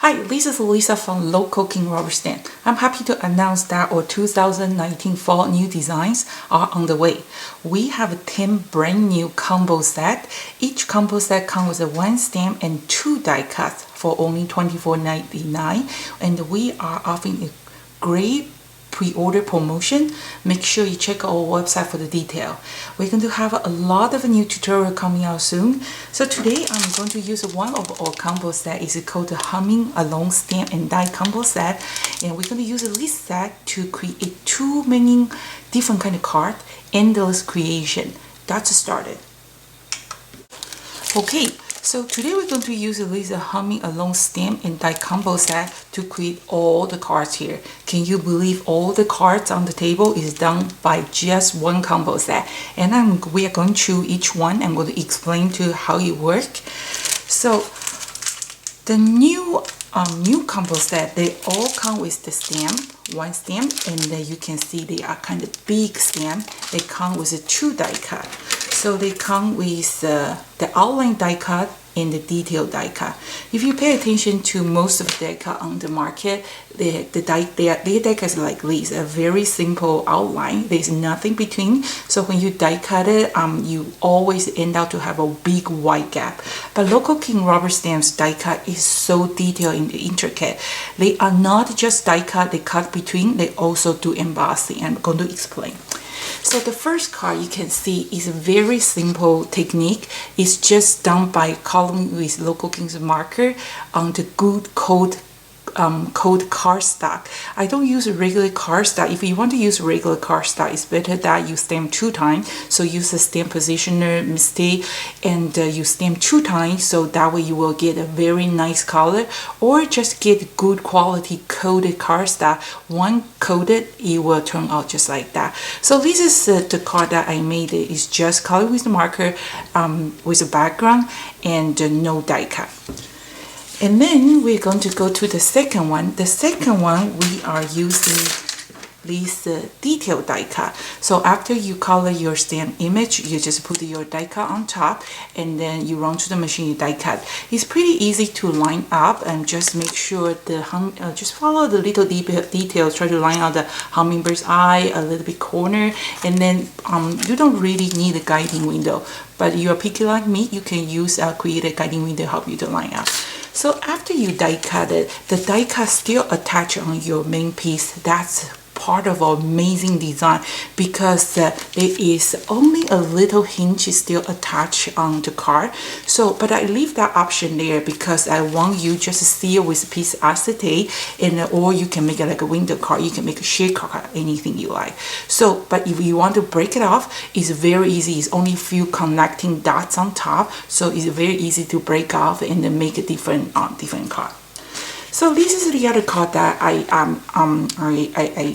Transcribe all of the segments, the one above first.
Hi, this is Lisa from Local King Rubber Stamp. I'm happy to announce that our 2019 fall new designs are on the way. We have 10 brand new combo set. Each combo set comes with one stamp and 2 die cuts for only $24.99, and we are offering a great pre-order promotion. Make sure you check our website for the detail. We're going to have a lot of new tutorial coming out soon. So today I'm going to use one of our combo set. It's called the Humming Along Stamp and Die combo set, and we're going to use this set to create too many different kind of card. Endless creation. That's started. Okay, so today we're going to use this Humming Along Stamp and Die combo set to create all the cards here. Can you believe all the cards on the table is done by just one combo set? And we are going through each one. I'm going to explain to how it works. So the new combo set, they all come with the stamp, one stamp, and then you can see they are kind of big stamp. They come with a 2 die cut. So they come with the outline die cut and the detail die cut. If you pay attention to most of the die cut on the market, the die cut is like this, a very simple outline. There's nothing between. So when you die cut it, you always end up to have a big wide gap. But Local King Rubber Stamps die cut is so detailed and intricate. They are not just die cut, they cut between, they also do embossing. I'm going to explain. So the first card you can see is a very simple technique. It's just done by coloring with Local King's marker on the good cold cardstock. I don't use a regular cardstock. If you want to use regular cardstock, it's better that you stamp 2 times. So use a stamp positioner mistake and you stamp 2 times, so that way you will get a very nice color. Or just get good quality coated cardstock. One coated, it will turn out just like that. So this is the card that I made. It's just colored with the marker with a background and no die cut. And then we're going to go to the second one. The second one, we are using this detail die cut. So after you color your stamp image, you just put your die cut on top and then you run to the machine, you die cut. It's pretty easy to line up, and just make sure just follow the little details. Try to line out the hummingbird's eye, a little bit corner, and then you don't really need a guiding window. But if you're picky like me, you can use create a guiding window to help you to line up. So after you die cut it, the die cut still attached on your main piece. That's part of our amazing design, because there is only a little hinge still attached on the card. So but I leave that option there because I want you just to seal with a piece of acetate, and or you can make it like a window card, you can make a shade card, anything you like. So but if you want to break it off, it's very easy. It's only a few connecting dots on top, so it's very easy to break off and then make a different card. So this is the other card that I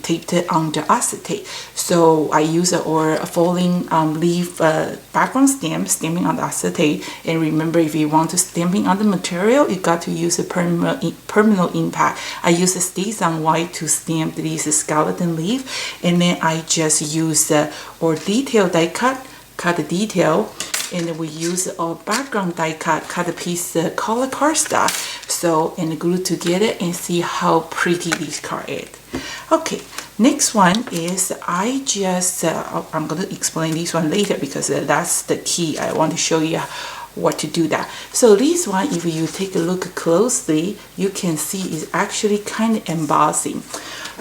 taped it on the acetate. So I use a folding leaf background stamp, stamping on the acetate. And remember, if you want to stamping on the material, you got to use a permanent impact. I use a StazOn white to stamp this skeleton leaf, and then I just use or detail die cut the detail. And then we use our background die cut a piece of color cardstock, so and glue together, and see how pretty this card is. Okay, next one is I'm going to explain this one later because that's the key. I want to show you what to do that. So this one, if you take a look closely, you can see is actually kind of embossing.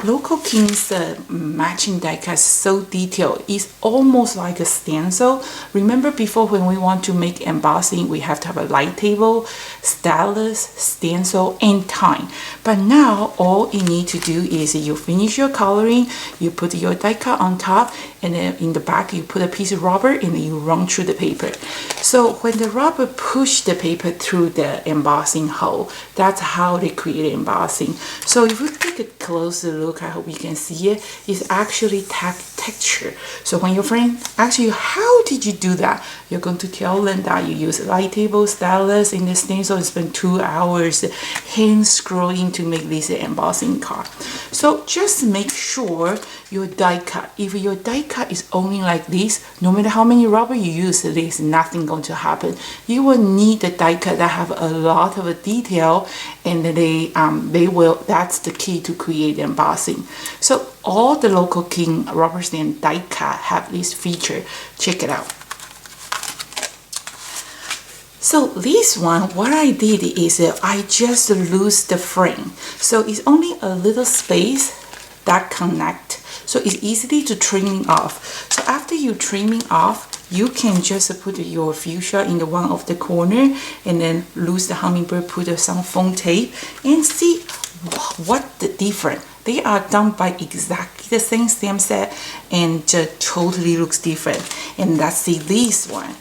Local King's matching die cut is so detailed. It's almost like a stencil. Remember before, when we want to make embossing, we have to have a light table, stylus, stencil, and time. But now all you need to do is you finish your coloring, you put your die cut on top, and then in the back you put a piece of rubber and then you run through the paper. So when the rubber push the paper through the embossing hole, that's how they create embossing. So if we take a closer look, I hope you can see it. It's actually texture. So when your friend asks you, how did you do that? You're going to tell them that you use a light table, stylus, and this thing, so you spend 2 hours hand scrolling to make this embossing card. So just make sure your die cut, if your die cut is only like this, no matter how many rubber you use, there's nothing going to happen. You will need the die cut that have a lot of detail, and they will, that's the key to create embossing. So all the Local King rubber stamp die cut have this feature. Check it out. So this one, what I did is I just lose the frame. So it's only a little space that connect. So it's easy to trimming off. So after you trimming off, you can just put your fuchsia in the one of the corner and then lose the hummingbird, put some foam tape and see what the difference. They are done by exactly the same stamp set and totally looks different. And let's see this one.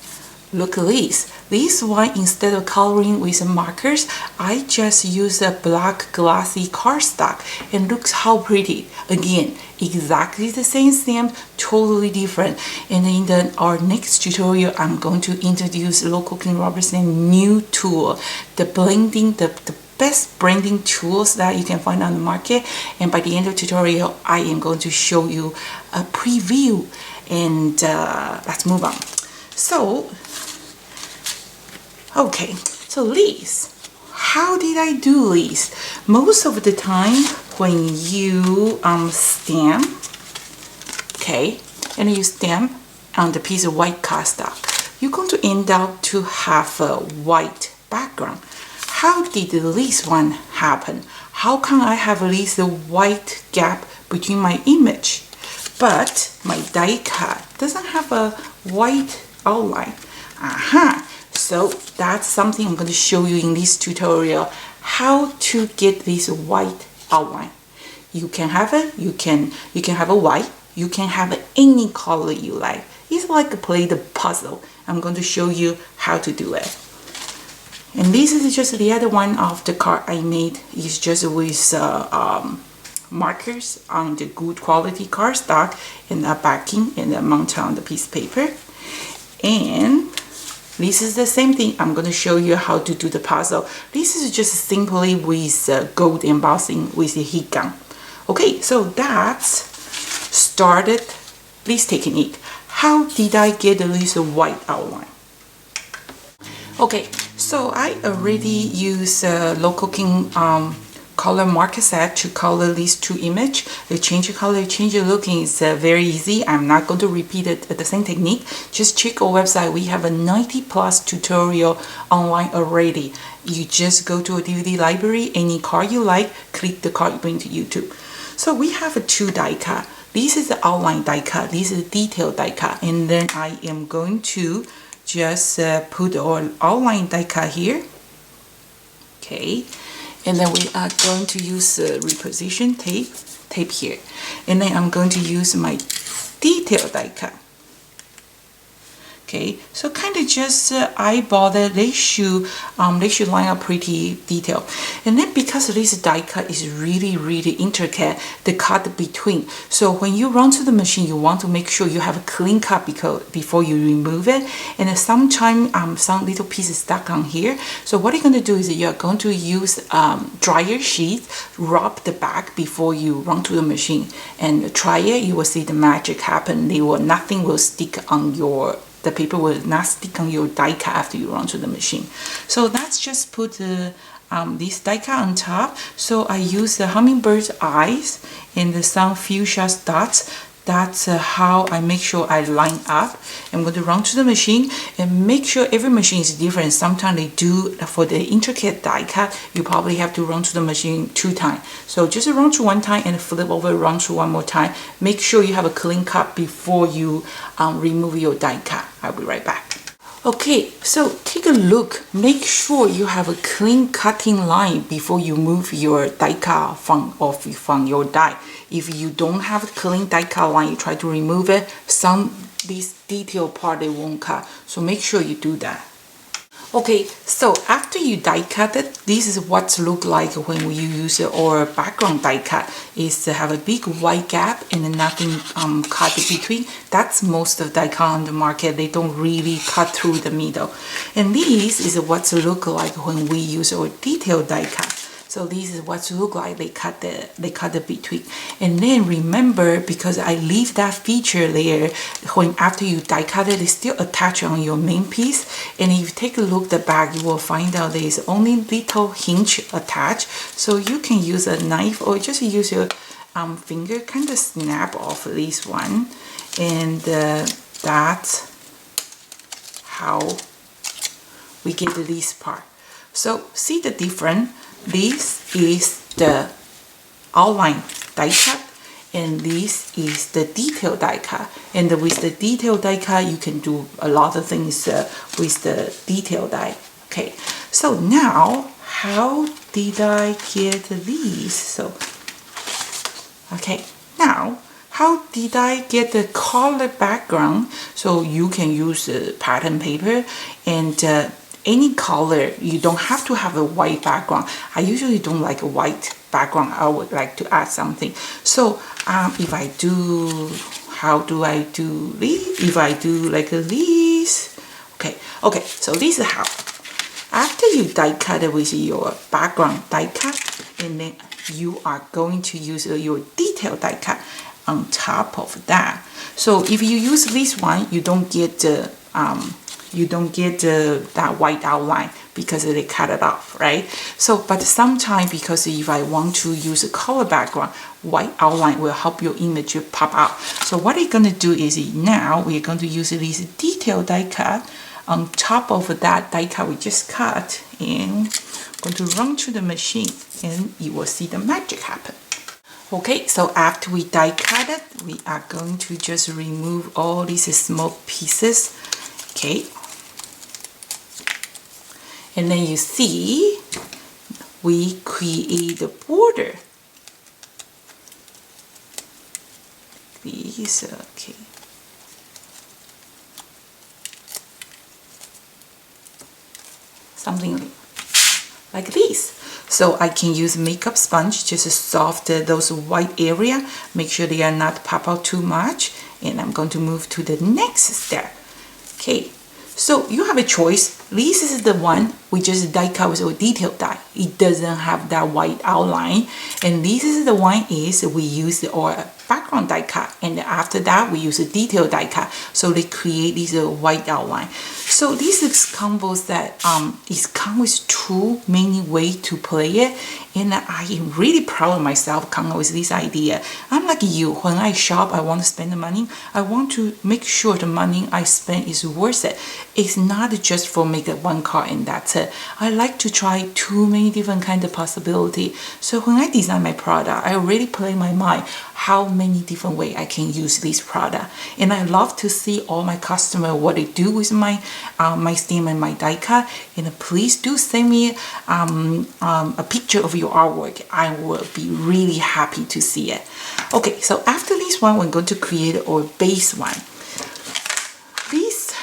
Look at this. This one, instead of coloring with markers, I just use a black glossy cardstock, and looks how pretty. Again, exactly the same stamp, totally different. And in our next tutorial, I'm going to introduce Local King rubber stamp new tool, the blending, the best branding tools that you can find on the market. And by the end of the tutorial, I am going to show you a preview. And let's move on. So okay, so this, how did I do this? Most of the time when you stamp, okay, and you stamp on the piece of white cardstock, you're going to end up to have a white background. How did this one happen? How come I have this white gap between my image, but my die cut doesn't have a white outline? Aha! So that's something I'm going to show you in this tutorial, how to get this white outline. You can have it, you can have a white, you can have any color you like. It's like play the puzzle. I'm going to show you how to do it. And this is just the other one of the card I made. It's just with markers on the good quality cardstock and a backing and a mount on the piece of paper. And this is the same thing. I'm going to show you how to do the puzzle. This is just simply with gold embossing with a heat gun. Okay, so that's started this technique. How did I get this white outline? Okay, so I already use Local King color marker set to color these two images. The change the color, change the looking is very easy. I'm not going to repeat it the same technique. Just check our website. We have a 90+ tutorial online already. You just go to a DVD library, any card you like, click the card, bring to YouTube. So we have a 2 die cut. This is the outline die cut. This is the detail die cut. And then I am going to just put our outline die cut here. Okay. And then we are going to use reposition tape here. And then I'm going to use my detail die cut. Okay, so kind of just eyeball that they should line up pretty detailed. And then because this die cut is really intricate, the cut between. So when you run to the machine, you want to make sure you have a clean cut before you remove it. And sometimes some little pieces stuck on here. So what you're going to do is you're going to use dryer sheet, rub the back before you run to the machine, and try it. You will see the magic happen. Nothing will stick on the paper will not stick on your die cut after you run to the machine. So let's just put this die cut on top. So I use the hummingbird's eyes and some fuchsia dots. That's how I make sure I line up. I'm going to run to the machine and make sure every machine is different. Sometimes they do, for the intricate die cut, you probably have to run to the machine 2 times. So just run to 1 time and flip over, run to 1 more time. Make sure you have a clean cut before you remove your die cut. I'll be right back. Okay, so take a look. Make sure you have a clean cutting line before you move your die cut from your die. If you don't have a clean die cut line, you try to remove it, this detail part they won't cut. So make sure you do that. Okay, so after you die cut it, this is what look like when you use our background die cut. Is to have a big white gap and then nothing cut between. That's most of die cut on the market. They don't really cut through the middle. And this is what look like when we use our detailed die cut. So this is what look like they cut the between. And then remember, because I leave that feature there, when after you die cut it, it's still attached on your main piece. And if you take a look at the back, you will find out there is only little hinge attached. So you can use a knife or just use your finger, kind of snap off this one. And that's how we get this part. So see the difference? This is the outline die cut and this is the detail die cut. And with the detail die cut, you can do a lot of things with the detail die. Okay, so now how did I get these? So, okay, now how did I get the color background? So you can use pattern paper and any color. You don't have to have a white background. I usually don't like a white background. I would like to add something. So if I do, how do I do this? If I do like this, okay, so this is how. After you die cut it with your background die cut, and then you are going to use your detail die cut on top of that. So if you use this one, you don't get that white outline because they cut it off, right? So, but sometimes because if I want to use a color background, white outline will help your image pop out. So what we're going to do is now we're going to use this detail die cut on top of that die cut we just cut, and I'm going to run to the machine and you will see the magic happen. Okay, so after we die cut it, we are going to just remove all these small pieces. Okay, and then you see we create a border. These, okay. Something like this. So I can use makeup sponge just to soften those white area, make sure they are not pop out too much, and I'm going to move to the next step. Okay, so you have a choice. This is the one we just die cut with a detail die. It doesn't have that white outline. And this is the one is we use our background die cut. And after that, we use a detail die cut. So they create this white outline. So this is combos that is come with two many ways to play it. And I am really proud of myself coming up with this idea. I'm like you, when I shop, I want to spend the money. I want to make sure the money I spend is worth it. It's not just for make one card and that's it. I like to try too many different kind of possibility. So when I design my product, I really play my mind how many different way I can use this product. And I love to see all my customer what they do with my my stamp and my die cut. And please do send me a picture of your artwork. I will be really happy to see it. Okay, so after this one, we're going to create our base one. This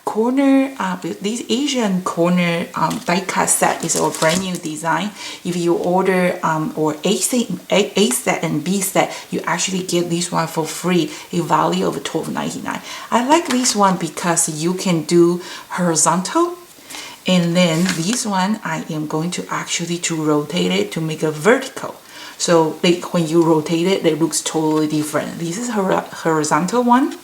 corner, this Asian corner die cut set is our brand new design. If you order or A set and B set, you actually get this one for free, a value of $12.99. I like this one because you can do horizontal. And then this one, I am going to actually to rotate it to make a vertical. So when you rotate it, it looks totally different. This is horizontal one,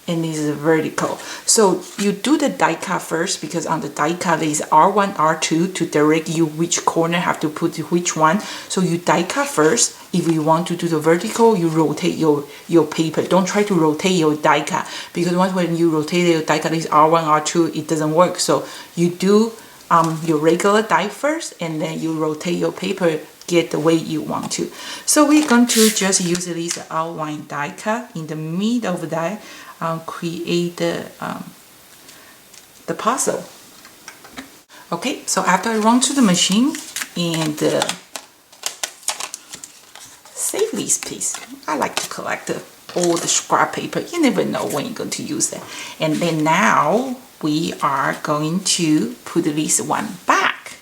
and this is vertical. So you do the die cut first because on the die cut there is R1, R2 to direct you which corner have to put which one. So you die cut first. If you want to do the vertical, you rotate your paper. Don't try to rotate your die cut because once when you rotate your die cut is R1, R2, it doesn't work. So you do your regular die first and then you rotate your paper, get the way you want to. So we're going to just use this outline die cut in the middle of the die. Create the puzzle. Okay, so after I run to the machine and save this piece. I like to collect all the scrap paper. You never know when you're going to use it. And then now we are going to put this one back.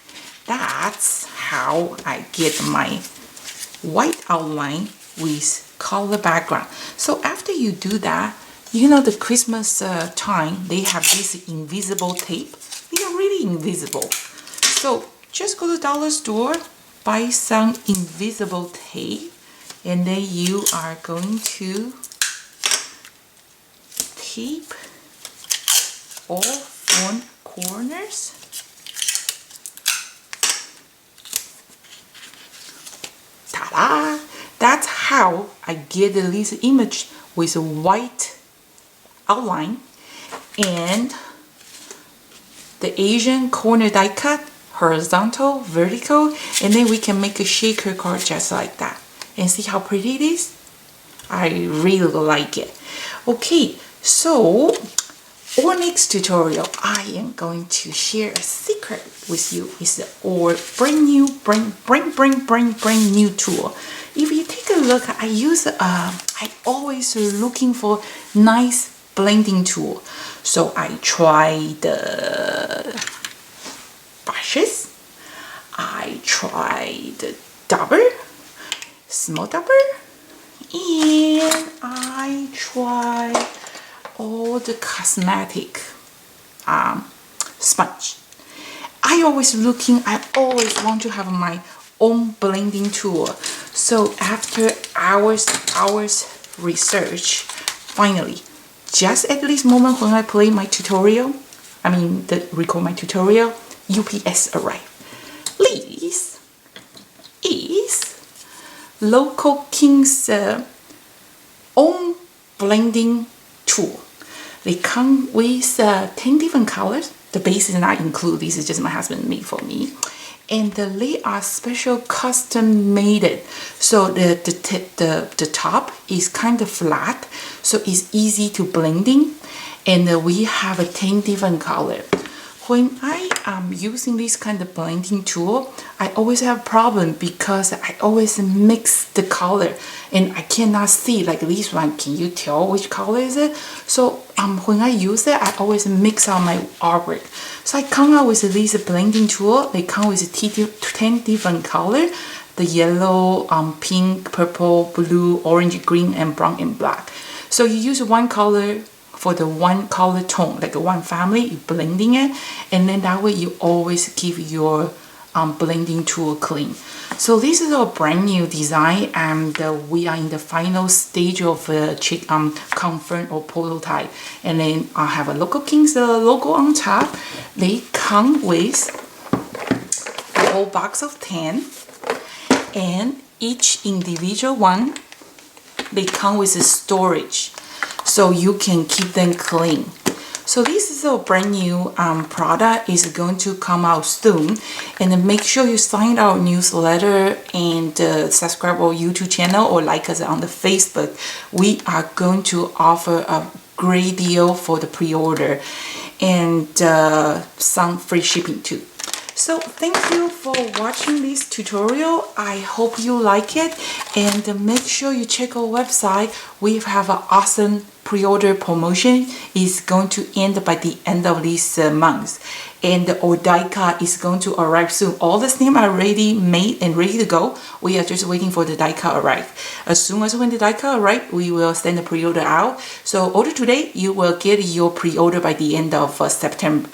That's how I get my white outline with color background. So after you do that, you know the Christmas time, they have this invisible tape. They are really invisible. So just go to the dollar store, buy some invisible tape, and then you are going to tape all four corners. Ta-da! That's how I get this image with a white outline and the Asian corner die cut, horizontal, vertical, and then we can make a shaker card just like that. And see how pretty it is? I really like it. Okay, so our next tutorial, I am going to share a secret with you. It's our brand new tool. If you take a look, I always looking for nice blending tool. So I try the brushes, I try the dauber, small dauber, and I try all the cosmetic sponge. I always want to have my own blending tool. So after hours research, finally, just at this moment when I play my tutorial, record my tutorial, UPS arrived. This is Local King's own blending tool. They come with 10 different colors. The base is not included. This is just my husband made for me. And they are special custom made. So the top is kind of flat, so it's easy to blending. And we have 10 different color. When I am using this kind of blending tool, I always have problem because I always mix the color and I cannot see like this one. Can you tell which color is it? So when I use it, I always mix out my artwork. So I come out with this blending tool. They come with 10 different color: the yellow, pink, purple, blue, orange, green, and brown and black. So you use one color for the one color tone, like one family, you blending it, and then that way you always keep your blending tool clean. So this is a brand new design, and we are in the final stage of confirm or prototype. And then I have a Local King's logo on top. They come with a whole box of 10, and each individual one, they come with a storage, so you can keep them clean. So this is a brand new product. Is going to come out soon, and then make sure you sign our newsletter and subscribe our YouTube channel or like us on the Facebook. We are going to offer a great deal for the pre-order and some free shipping too. So thank you for watching this tutorial. I hope you like it, and make sure you check our website. We have an awesome pre-order promotion. Is going to end by the end of this month, and our die cut is going to arrive soon. All the stamps are already made and ready to go. We are just waiting for the die cut arrive. As soon as when the die cut arrive, we will send the pre-order out. So order today, you will get your pre-order by the end of September,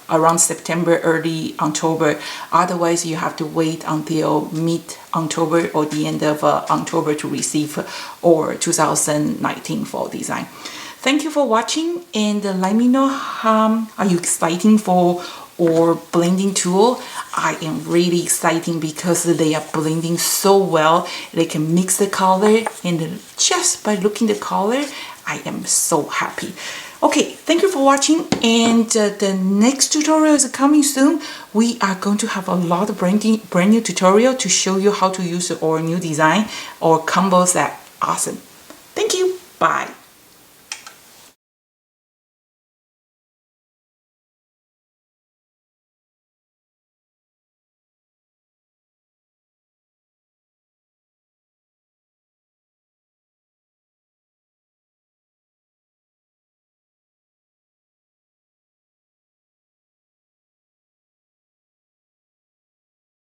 around September, early October. Otherwise, you have to wait until mid-October or the end of October to receive or 2019 fall design. Thank you for watching, and let me know are you excited for our blending tool. I am really excited because they are blending so well. They can mix the color, and just by looking the color, I am so happy. Okay, thank you for watching, and the next tutorial is coming soon. We are going to have a lot of brand new tutorial to show you how to use our new design or combo set. Awesome. Thank you. Bye.